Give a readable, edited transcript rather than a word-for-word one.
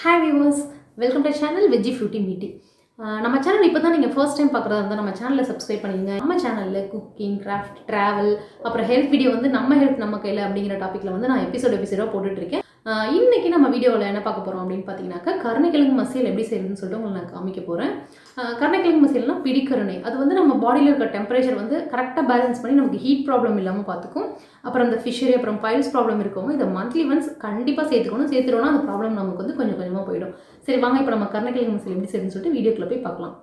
Hi viewers, welcome to channel veggie meaty. நம்ம channel இப்போ தான் நீங்கள் ஃபர்ஸ்ட் டைம் பார்க்குறதா இருந்தால் நம்ம சேனலில் சப்ஸ்கிரைப் பண்ணிடுங்க. நம்ம சேனலில் குக்கிங், கிராஃப்ட், ட்ராவல், அப்புறம் ஹெல்த் வீடியோ வந்து நம்ம ஹெல்த் நம்ம கையில் அப்படிங்கிற டாப்பிக்கில் வந்து நான் எபிசோடாக போட்டுட்ருக்கேன். இன்றைக்கி நம்ம வீடியோவில் என்ன பார்க்க போகிறோம் அப்படின்னு பார்த்தீங்கன்னாக்கா, கருணைக்கிழங்கு மசியல் எப்படி செய்யுதுன்னு சொல்லிட்டு உங்களுக்கு நான் காமிக்க போகிறேன். கருணைக்கிழங்கு மசியல்னால் பிடிக்கருணை. அது வந்து நம்ம பாடியில் இருக்க டெம்பரேச்சர் வந்து கரெக்டாக பேலன்ஸ் பண்ணி நமக்கு ஹீட் ப்ராப்ளம் இல்லாமல் பார்த்துக்கும். அப்புறம் அந்த ஃபிஷரி, அப்புறம் பைல்ஸ் ப்ராப்ளம் இருக்கவங்க இதை மந்த்லி ஒன்ஸ் கண்டிப்பாக சேர்த்துட்டோம்னா அந்த ப்ராப்ளம் நமக்கு வந்து கொஞ்சம் கொஞ்சமாக போயிடும். சரி வாங்க, இப்போ நம்ம கருணைக்கிழங்கு மசியல் எப்படி செய்யுதுன்னு சொல்லிட்டு வீடியோக்குள்ளே போய் பார்க்கலாம்.